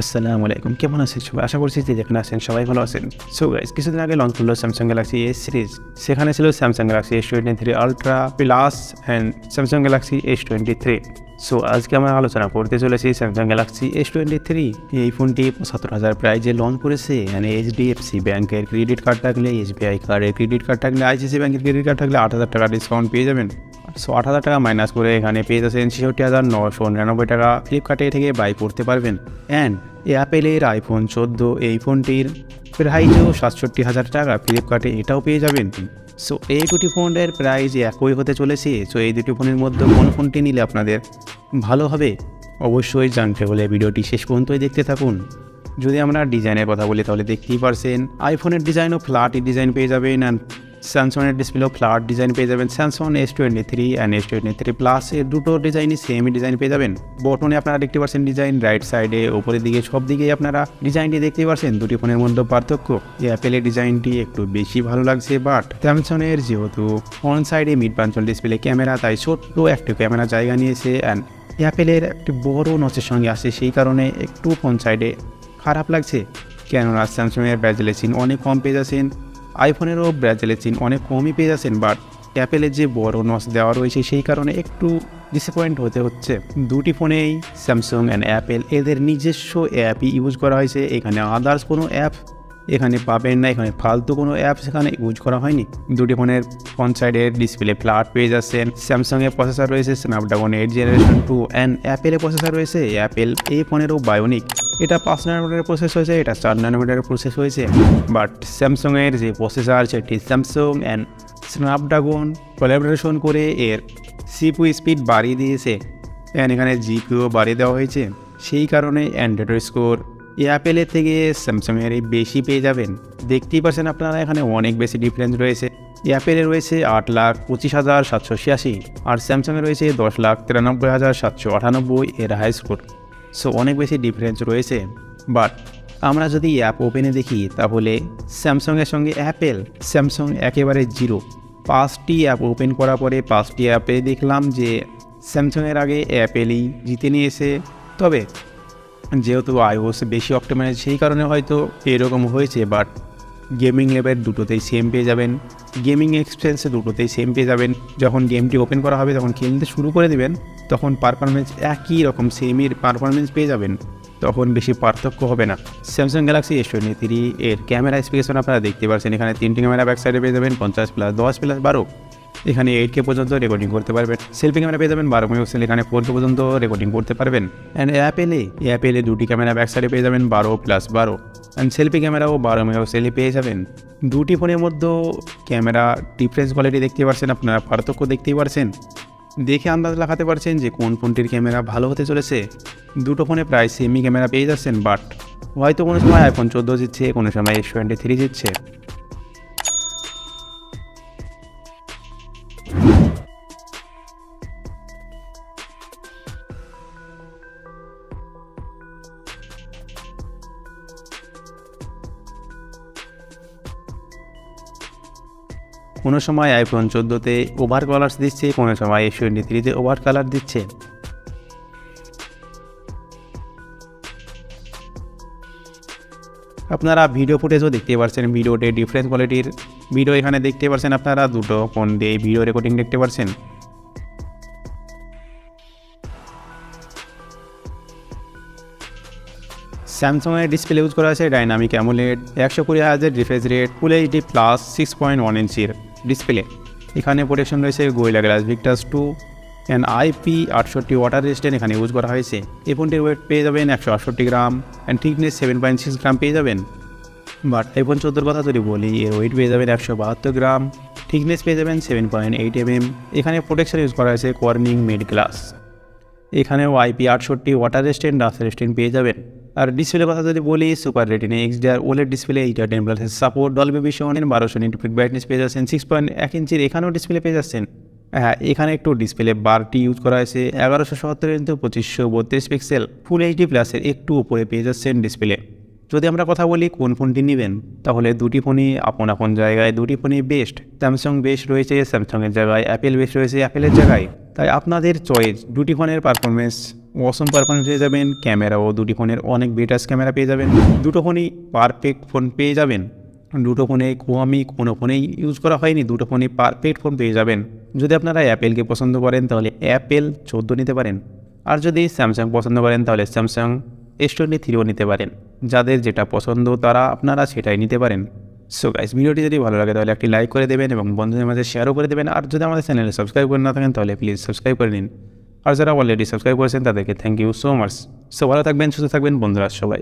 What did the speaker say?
আসসালামু আলাইকুম, কেমন আছেন সবাই? আশা করছি যে যেখানে আছেন সবাই ভালো আছেন। সো গাইস, কিছুদিন আগে লঞ্চ করলো স্যামসাং গ্যালাক্সি এস সিরিজ। সেখানে ছিল Samsung Galaxy S23 ultra plus and Samsung Galaxy S23। So আজকে আমরা আলোচনা করতে চলেছি স্যামসাং গ্যালাক্সি S23। এই ফোনটি ৭৫,০০০ প্রাইজে লঞ্চ করেছে। মানে HDFC ব্যাংকের ক্রেডিট কার্ড থাকলে, SBI কার্ডের ক্রেডিট কার্ড থাকলে, ICICI ব্যাংকের ক্রেডিট কার্ড থাকলে ৮,০০০ টাকা ডিসকাউন্ট পেয়ে যাবেন। সো ৮,০০০ টাকা মাইনাস করে এখানে পেয়ে যাচ্ছেন ৬৬,৯৯৯ টাকা ফ্লিপকার্টে থেকে বাই করতে পারবেন। অ্যান্ড অ্যাপেলের আইফোন 14 এই ফোনটির প্রাইসও ৬৭,০০০ টাকা ফ্লিপকার্টে এটাও পেয়ে যাবেন। সো এই দুটি ফোনের প্রাইস একই হতে চলেছে। সো এই দুটি ফোনের মধ্যে কোন ফোনটি নিলে আপনাদের ভালো হবে অবশ্যই জানতে হলে ভিডিওটি শেষ পর্যন্তই দেখতে থাকুন। যদি আমরা ডিজাইনের কথা বলি তাহলে দেখতেই পারছেন আইফোনের ডিজাইনও ফ্ল্যাট ডিজাইন পেয়ে যাবেন, অ্যান্ড স্যামসংয়ের ডিসপ্লেও ফ্ল্যাট ডিজাইন পেয়ে যাবেন। Samsung S23 and S23 plus এর দুটো ডিজাইনই সেমই ডিজাইন পেয়ে যাবেন। বটনে আপনারা দেখতে পাচ্ছেন ডিজাইন রাইট সাইডে, ওপরের দিকে সব দিকেই আপনারা ডিজাইনটি দেখতে পাচ্ছেন। দুটি ফোনের মধ্যে পার্থক্য, অ্যাপেলের ডিজাইনটি একটু বেশি ভালো লাগছে, বাট স্যামসংয়ের যেহেতু ফ্রন্ট সাইডে মিড পাঞ্চল ডিসপ্লে ক্যামেরা, তাই ছোট্ট একটু ক্যামেরা জায়গা নিয়েছে। অ্যান্ড অ্যাপেলের একটি বড় নচের সঙ্গে আসে, সেই কারণে একটু ফ্রন্ট সাইডে খারাপ লাগছে। কেননা স্যামসংয়ের ব্যাজেলের অনেক কম পেয়ে যাচ্ছেন, আইফোনেরও ব্রাজিলের চিন অনেক কমই পেয়ে যাচ্ছেন, বাট অ্যাপেলের যে বড় নচ দেওয়া রয়েছে সেই কারণে একটু ডিসঅ্যাপয়েন্ট হতে হচ্ছে। দুটি ফোনেই স্যামসাং অ্যান্ড অ্যাপেল এদের নিজস্ব অ্যাপই ইউজ করা হয়েছে। এখানে আদার্স কোনো অ্যাপ এখানে পাবেন না, এখানে ফালতু কোনো অ্যাপ সেখানে ইউজ করা হয়নি। দুটি ফোনের ফ্রন্ট সাইডের ডিসপ্লে ফ্ল্যাট পেয়ে যাচ্ছেন। স্যামসাংয়ের প্রসেসর রয়েছে স্ন্যাপড্রাগন 8 জেনারেশন 2 অ্যান্ড অ্যাপেলের প্রসেসর রয়েছে অ্যাপেল এই ফোনেরও বায়োনিক। এটা 5 ন্যানোমিটারের প্রসেস হয়েছে, এটা 4 ন্যানোমিটারের প্রসেস হয়েছে। বাট স্যামসাংয়ের যে প্রসেসর সেটি স্যামসাং অ্যান্ড স্ন্যাপড্রাগন কোলাবোরেশন করে এর CPU স্পিড বাড়িয়ে দিয়েছে, অ্যান্ড এখানে GPU বাড়িয়ে দেওয়া হয়েছে। সেই কারণে অ্যান্ড্রয়েড স্কোর অ্যাপেলের থেকে স্যামসাংয়ের বেশি পেয়ে যাবেন। দেখতেই পাচ্ছেন আপনারা এখানে অনেক বেশি ডিফারেন্স রয়েছে। অ্যাপেলে রয়েছে ৮,২৫,৭৮৬ আর স্যামসাংয়ে রয়েছে ১০,৯৩,৭৯৮ এর হাই স্কোর। সো অনেক বেশি ডিফারেন্স রয়েছে। বাট আমরা যদি অ্যাপ ওপেনে দেখি তাহলে স্যামসাংয়ের সঙ্গে অ্যাপেল, স্যামসাং একেবারে জিরো। 5টি অ্যাপ ওপেন করার পরে 5টি অ্যাপে দেখলাম যে স্যামসাংয়ের আগে অ্যাপেলই জিতে নিয়েছে। তবে যেহেতু iOS বেশি অপটিমাইজ সেই কারণে হয়তো এরকম হয়েছে, বাট গেমিং লেভেল দুটোতেই সেম পেয়ে যাবেন, গেমিং এক্সপিরিয়েন্স দুটোতেই সেম পেয়ে যাবেন। যখন গেমটি ওপেন করা হবে তখন খেলতে শুরু করে দেবেন, তখন পারফরমেন্স একই রকম সেমই পারফরমেন্স পেয়ে যাবেন, তখন বেশি পার্থক্য হবে না। স্যামসাং গ্যালাক্সি S23 এর ক্যামেরা স্পেসিফিকেশন আপনারা দেখতে পাচ্ছেন। এখানে 3টি ক্যামেরা ব্যাক সাইডে পেয়ে যাবেন, 50+10+12। এখানে 8K পর্যন্ত রেকর্ডিং করতে পারবেন। সেলফি ক্যামেরা পেয়ে যাবেন 12 মেগাপিক্সেল, এখানে 4K পর্যন্ত রেকর্ডিং করতে পারবেন। অ্যান্ড অ্যাপেলে 2টি ক্যামেরা ব্যাক সাইডে পেয়ে যাবেন 12+12, অ্যান্ড সেলফি ক্যামেরাও 12 মেগাপিক্সেলে পেয়ে যাবেন। দুটি ফোনের মধ্যে ক্যামেরা ডিফারেন্স কোয়ালিটি দেখতে পাচ্ছেন, আপনারা পার্থক্য দেখতেই পারছেন। দেখে আন্দাজ লাগাতে পারছেন যে কোন ফোনটির ক্যামেরা ভালো হতে চলেছে। দুটো ফোনে প্রায় সেমি ক্যামেরা পেয়ে যাচ্ছেন, বাট হয়তো কোনো সময় আইফোন 14 জিতছে, কোনো সময় S23 জিতছে। কোনো সময় আইফোন 14তে ওভার কালার্স দিচ্ছে, কোনো সময় S23তে ওভার কালার দিচ্ছে। আপনারা ভিডিও ফুটেজও দেখতে পাচ্ছেন, ভিডিওতে ডিফারেন্ট কোয়ালিটির ভিডিও এখানে দেখতে পাচ্ছেন। আপনারা দুটো ফোন দিয়ে ভিডিও রেকর্ডিং দেখতে পাচ্ছেন। স্যামসাংয়ের ডিসপ্লে ইউজ করা আছে dynamic AMOLED 120Hz refresh rate, full HD plus 6.1 ইঞ্চির ডিসপ্লে। এখানে প্রোটেকশন রয়েছে Gorilla Glass Victus 2 and IP68 water resistant এখানে ইউজ করা হয়েছে। এই ফোনটির ওয়েট পেয়ে যাবেন 168 গ্রাম অ্যান্ড থিকনেস 7.6 গ্রাম পেয়ে যাবেন। বাট আইফোন 14 কথা যদি বলি, এর ওয়েট পেয়ে যাবেন 172 গ্রাম, থিকনেস পেয়ে যাবেন 7.8 mm। এখানে প্রোটেকশন ইউজ করা হয়েছে কর্নিং মেড গ্লাস। এখানেও IP68 water resistant dust resistant পেয়ে যাবেন। আর ডিসপ্লের কথা যদি বলি, super retina XDR OLED display, এটা 10+ support, Dolby vision, 1200 nit peak brightness পেয়ে যাচ্ছেন, 6.1 ইঞ্চির এখানেও ডিসপ্লে পেয়ে যাচ্ছেন। হ্যাঁ, এখানে একটু ডিসপ্লে বারটি ইউজ করা হয়েছে 1177 ইন্টু 2532 পিক্সেল, ফুল HD প্লাসের একটু উপরে পেয়ে যাচ্ছেন ডিসপ্লে। যদি আমরা কথা বলি কোন ফোনটি নেবেন, তাহলে দুটি ফোনই আপন আপন জায়গায় দুটি ফোনই বেস্ট। স্যামসাং বেস্ট রয়েছে স্যামসাংয়ের জায়গায়, অ্যাপেল বেস্ট রয়েছে অ্যাপেলের জায়গায়। তাই আপনাদের চয়েস, দুটি ফোনের পারফরমেন্স অসম পারফরমেন্স পেয়ে যাবেন, ক্যামেরাও দুটি ফোনের অনেক বেটার ক্যামেরা পেয়ে যাবেন, দুটো ফোনই পারফেক্ট ফোন পেয়ে যাবেন, দুটো ফোনে আমি কোনো ফোনেই ইউজ করা হয়নি, দুটো ফোনই পারফেক্ট ফোন পেয়ে যাবেন। যদি আপনারা অ্যাপেলকে পছন্দ করেন তাহলে অ্যাপেল 14 নিতে পারেন, আর যদি স্যামসাং পছন্দ করেন তাহলে স্যামসাং S23ও নিতে পারেন। যাদের যেটা পছন্দ তারা আপনারা সেটাই নিতে পারেন। সো গাইস, ভিডিওটি যদি ভালো লাগে তাহলে একটি লাইক করে দেবেন এবং বন্ধুদের মাঝে শেয়ারও করে দেবেন। আর যদি আমাদের চ্যানেলে সাবস্ক্রাইব করে না থাকেন তাহলে প্লিজ সাবস্ক্রাইব করে নিন। আর যারা অলরেডি সাবস্ক্রাইব করেছেন তাদেরকে thank you so much. So ভালো থাকবেন, সুস্থ থাকবেন বন্ধুরা সবাই।